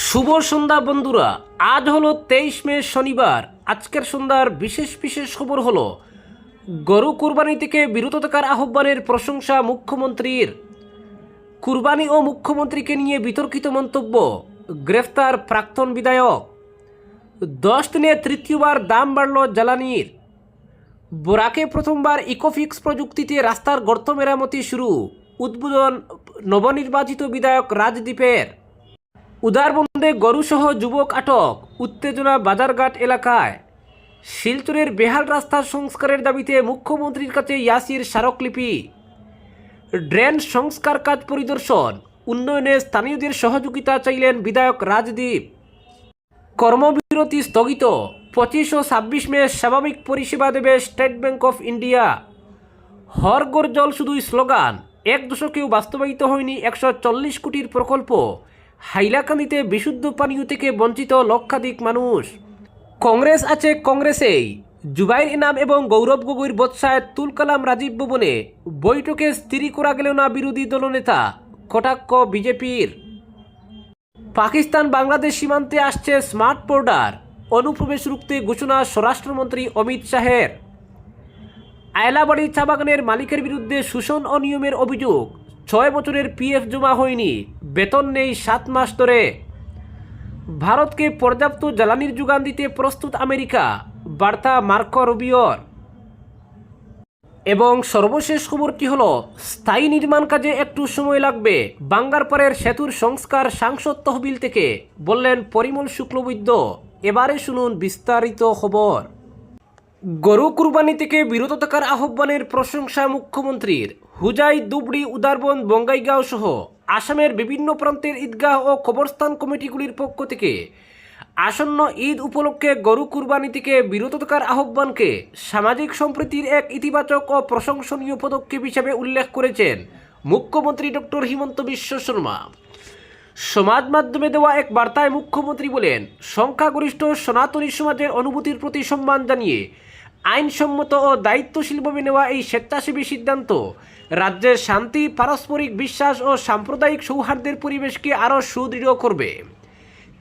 শুভ সন্ধ্যা বন্ধুরা। আজ হলো 23 মে শনিবার। আজকের সন্ধ্যার বিশেষ বিশেষ খবর হলো গরু কুরবানি থেকে বিরত থাকার আহ্বানের প্রশংসা মুখ্যমন্ত্রীর, কুরবানি ও মুখ্যমন্ত্রীকে নিয়ে বিতর্কিত মন্তব্য, গ্রেফতার প্রাক্তন বিধায়ক, 10 দিনে তৃতীয়বার দাম বাড়ল জ্বালানির, বরাকে প্রথমবার ইকোফিক্স প্রযুক্তিতে রাস্তার গর্ত মেরামতি শুরু, উদ্বোধন নবনির্বাচিত বিধায়ক রাজদীপের, উদারবন্দে গরুসহ যুবক আটক, উত্তেজনা বাজারঘাট এলাকায়, শিলচরের বেহাল রাস্তার সংস্কারের দাবিতে মুখ্যমন্ত্রীর কাছে ইয়াসির স্মারকলিপি, ড্রেন সংস্কার কাজ পরিদর্শন, উন্নয়নে স্থানীয়দের সহযোগিতা চাইলেন বিধায়ক রাজদীপ, কর্মবিরতি স্থগিত, 25 ও 26 মে স্বাভাবিক পরিষেবা দেবে স্টেট ব্যাংক অফ ইন্ডিয়া, হর ঘর জল শুধুই স্লোগান, এক দশকেও বাস্তবায়িত হয়নি 140 কোটির প্রকল্প, হাইলাকান্দিতে বিশুদ্ধ পানীয় থেকে বঞ্চিত লক্ষাধিক মানুষ, কংগ্রেস আছে কংগ্রেসেই, জুবাইর ইনাম এবং গৌরব গগৈর বৎসায় তুলকালাম রাজীব ভবনে, বৈঠকে স্থির করা গেল না বিরোধী দলনেতা, কটাক্ষ বিজেপির, পাকিস্তান বাংলাদেশ সীমান্তে আসছে স্মার্ট বর্ডার, অনুপ্রবেশ রুখতে ঘোষণা স্বরাষ্ট্রমন্ত্রী অমিত শাহের, আয়লাবাড়ি চা বাগানের মালিকের বিরুদ্ধে শোষণ অনিয়মের অভিযোগ, 6 বছরের পিএফ জমা হয়নি, বেতন নেই 7 মাস ধরে, ভারতকে পর্যাপ্ত জ্বালানির যোগান দিতে প্রস্তুত আমেরিকা, বার্তা মার্কো রুবিওর। এবং সর্বশেষ খবরটি হলো স্থায়ী নির্মাণ কাজে একটু সময় লাগবে, বাঙ্গারপাড়ের সেতুর সংস্কার সাংসদ তহবিল থেকে, বললেন পরিমল শুক্লবৈদ্য। এবারে শুনুন বিস্তারিত খবর। গরু কুরবানি থেকে বিরত থাকার আহ্বানের প্রশংসা মুখ্যমন্ত্রীর, হুজাই, ধুবড়ী, উদারবন্দ, বঙ্গাইগাঁও সহ আসামের বিভিন্ন প্রান্তের ঈদগাহ ও কবরস্থান কমিটিগুলির পক্ষ থেকে আসন্ন ঈদ উপলক্ষে গরু কুরবানি থেকে বিরত থাকার আহ্বানকে সামাজিক সম্প্রীতির এক ইতিবাচক ও প্রশংসনীয় পদক্ষেপ হিসেবে উল্লেখ করেছেন মুখ্যমন্ত্রী ডক্টর হিমন্ত বিশ্ব শর্মা। সমাজ মাধ্যমে দেওয়া এক বার্তায় মুখ্যমন্ত্রী বলেন, সংখ্যাগরিষ্ঠ সনাতনী সমাজের অনুভূতির প্রতি সম্মান জানিয়ে আইনসম্মত ও দায়িত্বশীলভাবে নেওয়া এই স্বেচ্ছাসেবী সিদ্ধান্ত রাজ্যের শান্তি, পারস্পরিক বিশ্বাস ও সাম্প্রদায়িক সৌহার্দ্যের পরিবেশকে আরও সুদৃঢ় করবে।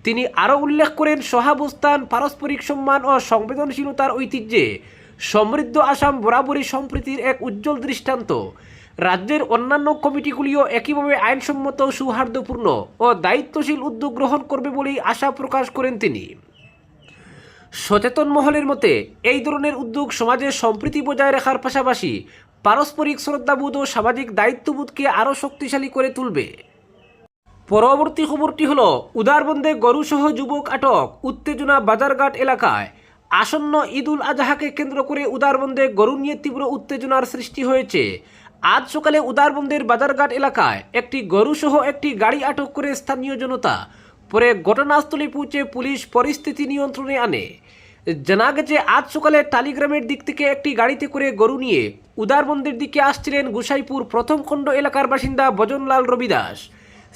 তিনি আরও উল্লেখ করেন, সহাবস্থান, পারস্পরিক সম্মান ও সংবেদনশীলতার ঐতিহ্যে সমৃদ্ধ আসাম বরাবরই সম্প্রীতির এক উজ্জ্বল দৃষ্টান্ত। রাজ্যের অন্যান্য কমিটিগুলিও একইভাবে আইনসম্মত, সৌহার্দ্যপূর্ণ ও দায়িত্বশীল উদ্যোগ গ্রহণ করবে বলেই আশা প্রকাশ করেন তিনি। সচেতন মহলের মতে এই ধরনের উদ্যোগ সমাজে সম্প্রীতি বজায় রাখার পাশাপাশি পারস্পরিক শ্রদ্ধাবোধ ও সামাজিক দায়িত্ববোধকে আরও শক্তিশালী করে তুলবে। পরবর্তী খবরটি হল উদারবন্দে গরুসহ যুবক আটক, উত্তেজনা বাজারঘাট এলাকায়। আসন্ন ঈদ উল আজহাকে কেন্দ্র করে উদারবন্দে গরু নিয়ে তীব্র উত্তেজনার সৃষ্টি হয়েছে। আজ সকালে উদারবন্দের বাজারঘাট এলাকায় একটি গরুসহ একটি গাড়ি আটক করে স্থানীয় জনতা। পরে ঘটনাস্থলে পৌঁছে পুলিশ পরিস্থিতি নিয়ন্ত্রণে আনে। জানা গেছে, আজ সকালে টালিগ্রামের দিক থেকে একটি গাড়িতে করে গরু নিয়ে উদারবন্দের দিকে আসছিলেন গোসাইপুর প্রথম খণ্ড এলাকার বাসিন্দা ভজনলাল রবিদাস।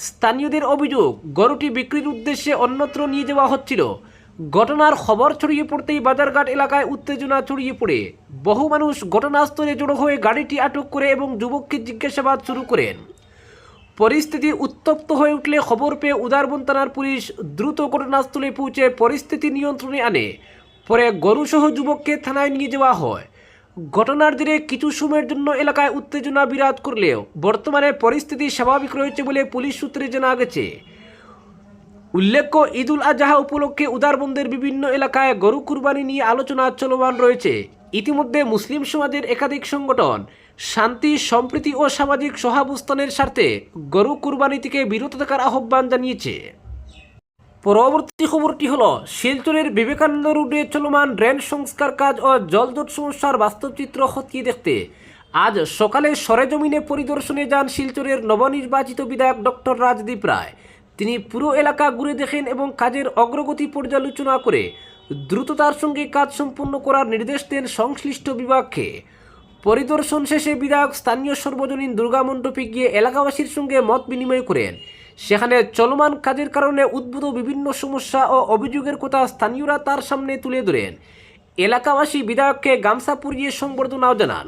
স্থানীয়দের অভিযোগ, গরুটি বিক্রির উদ্দেশ্যে অন্যত্র নিয়ে যাওয়া হচ্ছিল। ঘটনার খবর ছড়িয়ে পড়তেই বাজারঘাট এলাকায় উত্তেজনা ছড়িয়ে পড়ে বহু মানুষ ঘটনাস্থলে জড়ো হয়ে গাড়িটি আটক করে এবং যুবককে জিজ্ঞাসাবাদ শুরু করেন। পরিস্থিতি উত্তপ্ত হয়ে উঠলে খবর পেয়ে উদারবন্দ থানার পুলিশ দ্রুত ঘটনাস্থলে পৌঁছে পরিস্থিতি নিয়ন্ত্রণে আনে। পরে গরুসহ যুবককে থানায় নিয়ে যাওয়া হয়। ঘটনার জেরে কিছু সময়ের জন্য এলাকায় উত্তেজনা বিরাজ করলেও বর্তমানে পরিস্থিতি স্বাভাবিক রয়েছে বলে পুলিশ সূত্রে জানা গেছে। উল্লেখ্য, ঈদ উল আজহা উপলক্ষে উদারবন্দের বিভিন্ন এলাকায় গরু কুরবানি নিয়ে আলোচনা চলমান রয়েছে। ইতিমধ্যে মুসলিম সমাজের একাধিক সংগঠন শান্তি, সম্প্রীতি ও সামাজিক সহাবস্থানের স্বার্থে গরু কুরবানি থেকে বিরত থাকার আহ্বান জানিয়েছে। পরবর্তী খবরটি হল শিলচরের বিবেকানন্দ রোডে চলমান ড্রেন সংস্কার কাজ ও জলজট সমস্যার বাস্তব চিত্র খতিয়ে দেখতে আজ সকালে সরেজমিনে পরিদর্শনে যান শিলচরের নবনির্বাচিত বিধায়ক ডক্টর রাজদীপ রায়। তিনি পুরো এলাকা ঘুরে দেখেন এবং কাজের অগ্রগতি পর্যালোচনা করে দ্রুততার সঙ্গে কাজ সম্পন্ন করার নির্দেশ দেন সংশ্লিষ্ট বিভাগকে। পরিদর্শন শেষে বিধায়ক স্থানীয় সর্বজনীন দুর্গা মণ্ডপে গিয়ে এলাকাবাসীর সঙ্গে মত বিনিময় করেন। সেখানে চলমান কাজের কারণে উদ্ভূত বিভিন্ন সমস্যা ও অভিযোগের কথা স্থানীয়রা তার সামনে তুলে ধরেন। এলাকাবাসী বিধায়ককে গামছা পরিয়ে সংবর্ধনাও জানান।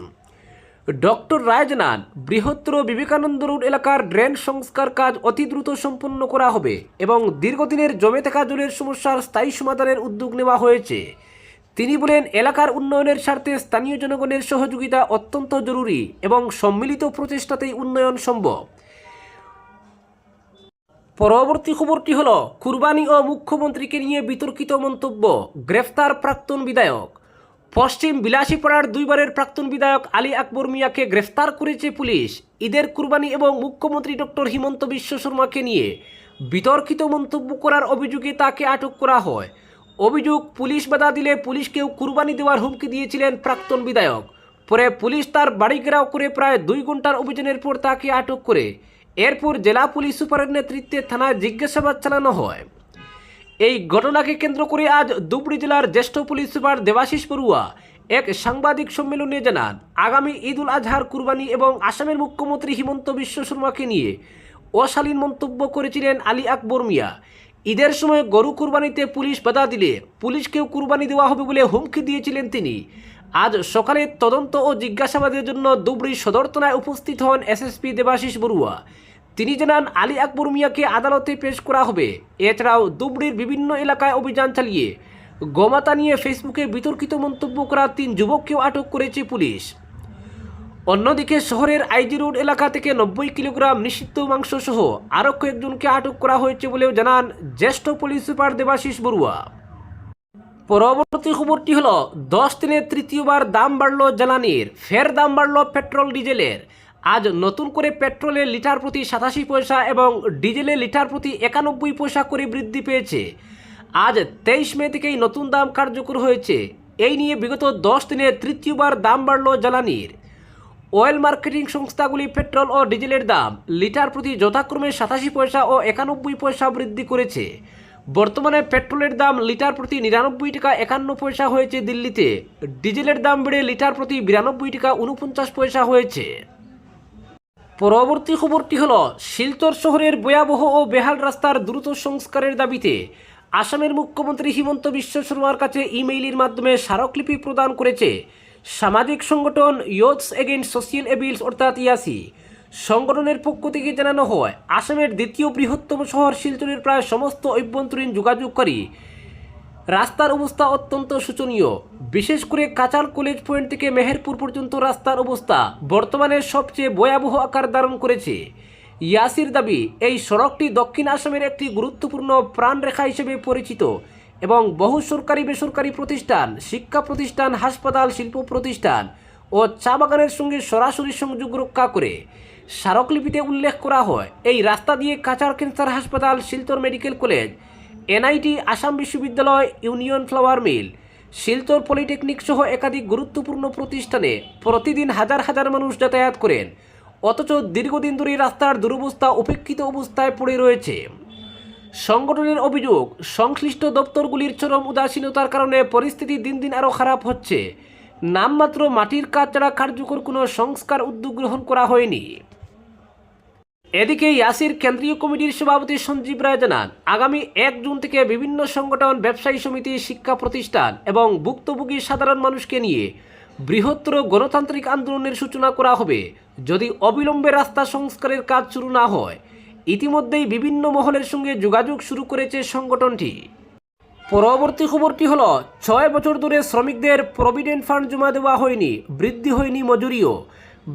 ডক্টর রায় জানান, বৃহত্তর বিবেকানন্দ রোড এলাকার ড্রেন সংস্কার কাজ অতি দ্রুত সম্পন্ন করা হবে এবং দীর্ঘদিনের জমে থাকা জলের সমস্যার স্থায়ী সমাধানের উদ্যোগ নেওয়া হয়েছে। তিনি বলেন, এলাকার উন্নয়নের স্বার্থে স্থানীয় জনগণের সহযোগিতা অত্যন্ত জরুরি এবং সম্মিলিত প্রচেষ্টাতেই উন্নয়ন সম্ভব। পরবর্তী খবরটি হল, কুরবানি ও মুখ্যমন্ত্রীকে নিয়ে বিতর্কিত মন্তব্য, গ্রেফতার প্রাক্তন বিধায়ক। পশ্চিম বিলাসীপাড়ার দুইবারের প্রাক্তন বিধায়ক আলী আকবর মিয়াকে গ্রেফতার করেছে পুলিশ। ঈদের কুরবানি এবং মুখ্যমন্ত্রী ডক্টর হিমন্ত বিশ্ব শর্মাকে নিয়ে বিতর্কিত মন্তব্য করার অভিযোগে তাকে আটক করা হয়। অভিযোগ, পুলিশ বাধা দিলে পুলিশকেও কুরবানি দেওয়ার হুমকি দিয়েছিলেন প্রাক্তন বিধায়ক। পরে পুলিশ তার বাড়ি ঘেরাও করে প্রায় 2 ঘন্টার অভিযানের পর তাকে আটক করে এরপর জেলা পুলিশ সুপারের নেতৃত্বে থানায় জিজ্ঞাসাবাদ চালানো হয়। এই ঘটনাকে কেন্দ্র করে আজ ধুবড়ী জেলার জ্যেষ্ঠ পুলিশ সুপার দেবাশিস বড়ুয়া এক সাংবাদিক সম্মেলনে জানান, আগামী ঈদ উল আজহার কুরবানি এবং আসামের মুখ্যমন্ত্রী হিমন্ত বিশ্ব শর্মাকে নিয়ে অশালীন মন্তব্য করেছিলেন আলী আকবর মিয়া। ঈদের সময় গরু কুরবানিতে পুলিশ বাধা দিলে পুলিশকেও কুরবানি দেওয়া হবে বলে হুমকি দিয়েছিলেন তিনি। আজ সকালে তদন্ত ও জিজ্ঞাসাবাদের জন্য ধুবড়ী সদর থানায় উপস্থিত হন এসএসপি দেবাশিস বড়ুয়া। তিনি জানান, আলী আকবর মিয়াকে আদালতে পেশ করা হবে। এছাড়াও ধুবড়ীর বিভিন্ন এলাকায় অভিযান চালিয়ে গোমাতা নিয়ে ফেসবুকে বিতর্কিত মন্তব্য করা 3 যুবককেও আটক করেছে পুলিশ। অন্যদিকে শহরের আইজি রোড এলাকা থেকে 90 কিলোগ্রাম নিষিদ্ধ মাংস সহ আরও কয়েকজনকে আটক করা হয়েছে বলেও জানান জ্যেষ্ঠ পুলিশ সুপার দেবাশিস বড়ুয়া। পরবর্তী খবরটি হল, 10 দিনে তৃতীয়বার দাম বাড়ল জ্বালানির, ফের দাম বাড়ল পেট্রোল ডিজেলের। আজ নতুন করে পেট্রোলের লিটার প্রতি 87 পয়সা এবং ডিজেলের লিটার প্রতি 91 পয়সা করে বৃদ্ধি পেয়েছে। আজ 23 মে থেকেই নতুন দাম কার্যকর হয়েছে। এই নিয়ে বিগত 10 দিনে তৃতীয়বার দাম বাড়ল জ্বালানির। অয়েল মার্কেটিং সংস্থাগুলি পেট্রোল ও ডিজেলের দাম লিটার প্রতি যথাক্রমে 87 পয়সা ও 91 পয়সা বৃদ্ধি করেছে। বর্তমানে পেট্রোলের দাম লিটার প্রতি 99 টাকা 51 পয়সা হয়েছে দিল্লিতে। ডিজেলের দাম বেড়ে লিটার প্রতি 92 টাকা 49 পয়সা হয়েছে। পরবর্তী খবরটি হল, শিলচর শহরের ভয়াবহ ও বেহাল রাস্তার দ্রুত সংস্কারের দাবিতে আসামের মুখ্যমন্ত্রী হিমন্ত বিশ্ব শর্মার কাছে ইমেইলের মাধ্যমে স্মারকলিপি প্রদান করেছে সামাজিক সংগঠন ইয়ুথস এগেইনস্ট সোশিয়াল এবিলস অর্থাৎ ইয়াসি। সংগঠনের পক্ষ থেকে জানানো হয়, আসামের দ্বিতীয় বৃহত্তম শহর শিলচরের প্রায় সমস্ত অভ্যন্তরীণ যোগাযোগকারী রাস্তার অবস্থা অত্যন্ত শোচনীয়। বিশেষ করে কাচাল কলেজ পয়েন্ট থেকে মেহেরপুর পর্যন্ত রাস্তার অবস্থা বর্তমানে সবচেয়ে ভয়াবহ আকার ধারণ করেছে। ইয়াসির দাবি, এই সড়কটি দক্ষিণ আসামের একটি গুরুত্বপূর্ণ প্রাণরেখা হিসেবে পরিচিত এবং বহু সরকারি বেসরকারি প্রতিষ্ঠান, শিক্ষা প্রতিষ্ঠান, হাসপাতাল, শিল্প প্রতিষ্ঠান ও চা বাগানের সঙ্গে সরাসরি সংযোগ রক্ষা করে। স্মারকলিপিতে উল্লেখ করা হয়, এই রাস্তা দিয়ে কাচার ক্যান্সার হাসপাতাল, Silchar medical college, NIT, Assam বিশ্ববিদ্যালয়, union flour mill, Silchar polytechnic সহ একাধিক গুরুত্বপূর্ণ প্রতিষ্ঠানে প্রতিদিন হাজার হাজার মানুষ যাতায়াত করেন। অথচ দীর্ঘদিন ধরে রাস্তার দুরবস্থা উপেক্ষিত অবস্থায় পড়ে রয়েছে। সংগঠনের অভিযোগ, সংশ্লিষ্ট দপ্তরগুলির চরম উদাসীনতার কারণে পরিস্থিতি দিন দিন আরও খারাপ হচ্ছে। নামমাত্র মাটির কাজ ছাড়া কার্যকর কোনো সংস্কার উদ্যোগ গ্রহণ করা হয়নি। এদিকে ইয়াসির কেন্দ্রীয় কমিটির সভাপতি সঞ্জীব রায় জানান, আগামী 1 জুন থেকে বিভিন্ন সংগঠন, ব্যবসায়ী সমিতি, শিক্ষা প্রতিষ্ঠান এবং ভুক্তভোগী সাধারণ মানুষকে নিয়ে বৃহত্তর গণতান্ত্রিক আন্দোলনের সূচনা করা হবে যদি অবিলম্বে রাস্তা সংস্কারের কাজ শুরু না হয়। ইতিমধ্যেই বিভিন্ন মহলের সঙ্গে যোগাযোগ শুরু করেছে সংগঠনটি। পরবর্তী খবরটি হল, 6 বছর ধরে শ্রমিকদের প্রভিডেন্ট ফান্ড জমা দেওয়া হয়নি, বৃদ্ধি হয়নি মজুরিও।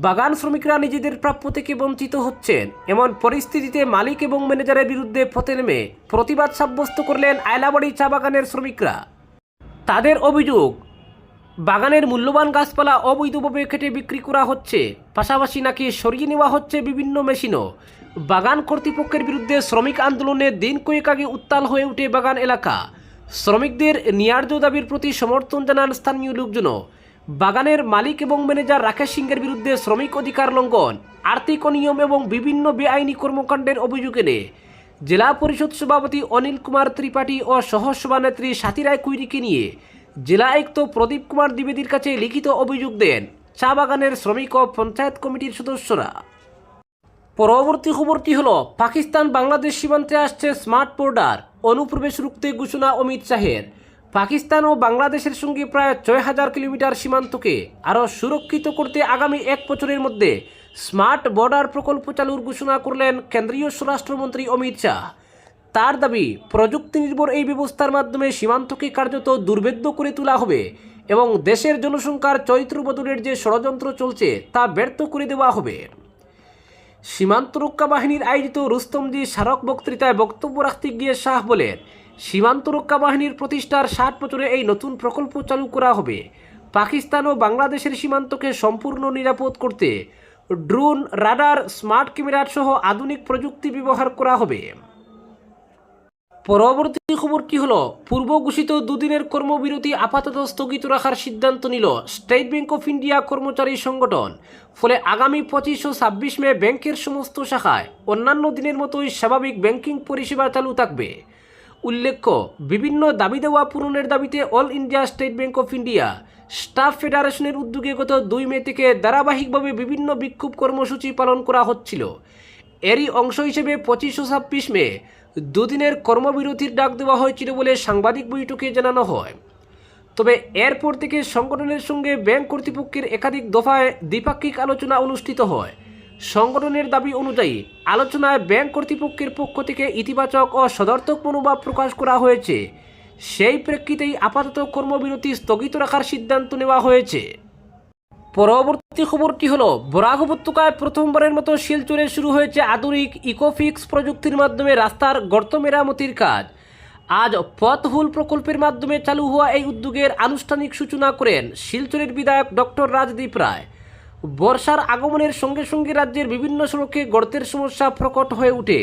বাগান শ্রমিকরা নিজেদের প্রাপ্য থেকে বঞ্চিত হচ্ছেন। এমন পরিস্থিতিতে মালিক এবং ম্যানেজারের বিরুদ্ধে পথে নেমে প্রতিবাদ সাব্যস্ত করলেন আয়লাবাড়ি চা বাগানের শ্রমিকরা। তাদের অভিযোগ, বাগানের মূল্যবান গাছপালা অবৈধভাবে কেটে বিক্রি করা হচ্ছে, পাশাপাশি নাকি সরিয়ে নেওয়া হচ্ছে বিভিন্ন মেশিনও। বাগান কর্তৃপক্ষের বিরুদ্ধে শ্রমিক আন্দোলনের দিন কয়েক আগে উত্তাল হয়ে ওঠে বাগান এলাকা। শ্রমিকদের ন্যায্য দাবির প্রতি সমর্থন জানান স্থানীয় লোকজনও। বাগানের মালিক এবং ম্যানেজার রাকেশ সিংয়ের বিরুদ্ধে শ্রমিক অধিকার লঙ্ঘন, আর্থিক অনিয়ম এবং বিভিন্ন বেআইনি কর্মকাণ্ডের অভিযোগ এনে জেলা পরিষদ সভাপতি অনিল কুমার ত্রিপাঠী ও সহসভানেত্রী স্বাতী রায় কুইরিকে নিয়ে জেলা আয়ুক্ত প্রদীপ কুমার দ্বিবেদীর কাছে লিখিত অভিযোগ দেন চা বাগানের শ্রমিক ও পঞ্চায়েত কমিটির সদস্যরা। পরবর্তী খবরটি হল, পাকিস্তান বাংলাদেশ সীমান্তে আসছে স্মার্ট বর্ডার, অনুপ্রবেশ রুখতে ঘোষণা অমিত শাহের। পাকিস্তান ও বাংলাদেশের সঙ্গে প্রায় ৬,০০০ কিলোমিটার সীমান্তকে আরও সুরক্ষিত করতে আগামী ১ বছরের মধ্যে স্মার্ট বর্ডার প্রকল্প চালুর ঘোষণা করলেন কেন্দ্রীয় স্বরাষ্ট্রমন্ত্রী অমিত শাহ। তার দাবি, প্রযুক্তি নির্ভর এই ব্যবস্থার মাধ্যমে সীমান্তকে কার্যত দুর্ভেদ্য করে তোলা হবে এবং দেশের জনসংখ্যার চরিত্র বদলের যে ষড়যন্ত্র চলছে তা ব্যর্থ করে দেওয়া হবে। সীমান্ত রক্ষা বাহিনীর আয়োজিত রুস্তমজি স্মারক বক্তৃতায় বক্তব্য রাখতে গিয়ে শাহ বলেন, সীমান্ত রক্ষা বাহিনীর প্রতিষ্ঠার ৬০ বছরে এই নতুন প্রকল্প চালু করা হবে। পাকিস্তান ও বাংলাদেশের সীমান্তকে সম্পূর্ণ নিরাপদ করতে ড্রোন, রাডার, স্মার্ট ক্যামেরা সহ আধুনিক প্রযুক্তি ব্যবহার করা হবে। পরবর্তী খবরটি হলো, পূর্ব ঘোষিত দুদিনের কর্মবিরতি আপাতত স্থগিত রাখার সিদ্ধান্ত নিল স্টেট ব্যাংক অফ ইন্ডিয়া কর্মচারী সংগঠন। ফলে আগামী ২৫ ও ২৬ মে ব্যাংকের সমস্ত শাখায় অন্যান্য দিনের মতোই স্বাভাবিক ব্যাংকিং পরিষেবা চালু থাকবে। উল্লেখ্য, বিভিন্ন দাবি দেওয়া পূরণের দাবিতে all India state bank of India staff ফেডারেশনের উদ্যোগে গত ২ মে থেকে ধারাবাহিকভাবে বিভিন্ন বিক্ষোভ কর্মসূচি পালন করা হচ্ছিল। এরই অংশ হিসেবে ২৫ ও ২৬ মে দুদিনের কর্মবিরতির ডাক দেওয়া হয়েছিল বলে সাংবাদিক বৈঠকে জানানো হয়। তবে এরপর থেকে সংগঠনের সঙ্গে ব্যাংক কর্তৃপক্ষের একাধিক দফায় দ্বিপাক্ষিক আলোচনা অনুষ্ঠিত হয়। সংগঠনের দাবি অনুযায়ী আলোচনায় ব্যাংক কর্তৃপক্ষের পক্ষ থেকে ইতিবাচক ও সদর্থক মনোভাব প্রকাশ করা হয়েছে। সেই প্রেক্ষিতেই আপাতত কর্মবিরতি স্থগিত রাখার সিদ্ধান্ত নেওয়া হয়েছে। পরবর্তী খবরটি হলো, বরাক উপত্যকায় প্রথমবারের মতো শিলচরে শুরু হয়েছে আধুনিক ইকোফিক্স প্রযুক্তির মাধ্যমে রাস্তার গর্ত মেরামতির কাজ। আজ পথহুল প্রকল্পের মাধ্যমে চালু হওয়া এই উদ্যোগের আনুষ্ঠানিক সূচনা করেন শিলচরের বিধায়ক ডক্টর রাজদীপ রায়। বর্ষার আগমনের সঙ্গে সঙ্গে রাজ্যের বিভিন্ন সড়কে গর্তের সমস্যা প্রকট হয়ে ওঠে।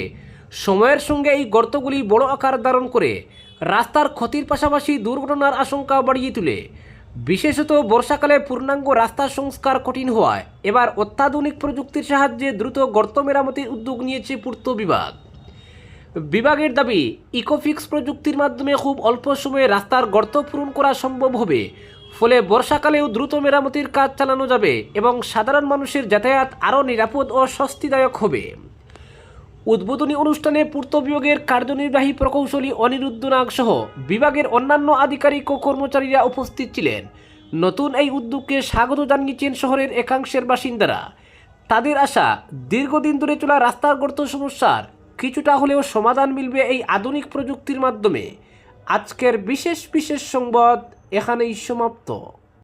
সময়ের সঙ্গে এই গর্তগুলি বড় আকার ধারণ করে রাস্তার ক্ষতির পাশাপাশি দুর্ঘটনার আশঙ্কা বাড়িয়ে তোলে। বিশেষত বর্ষাকালে পূর্ণাঙ্গ রাস্তা সংস্কার কঠিন হওয়ায় এবার অত্যাধুনিক প্রযুক্তির সাহায্যে দ্রুত গর্ত মেরামতির উদ্যোগ নিয়েছে পূর্ত বিভাগ। বিভাগের দাবি, ইকোফিক্স প্রযুক্তির মাধ্যমে খুব অল্প সময়ে রাস্তার গর্ত পূরণ করা সম্ভব হবে। ফলে বর্ষাকালেও দ্রুত মেরামতির কাজ চালানো যাবে এবং সাধারণ মানুষের যাতায়াত আরও নিরাপদ ও স্বস্তিদায়ক হবে। উদ্বোধনী অনুষ্ঠানে পূর্ত বিভাগের কার্যনির্বাহী প্রকৌশলী অনিরুদ্ধ নাগ সহ বিভাগের অন্যান্য আধিকারিক ও কর্মচারীরা উপস্থিত ছিলেন। নতুন এই উদ্যোগকে স্বাগত জানিয়েছেন শহরের একাংশের বাসিন্দারা। তাদের আশা, দীর্ঘদিন ধরে চলা রাস্তার গর্ত সমস্যার কিছুটা হলেও সমাধান মিলবে এই আধুনিক প্রযুক্তির মাধ্যমে। আজকের বিশেষ সংবাদ এখানেই সমাপ্ত।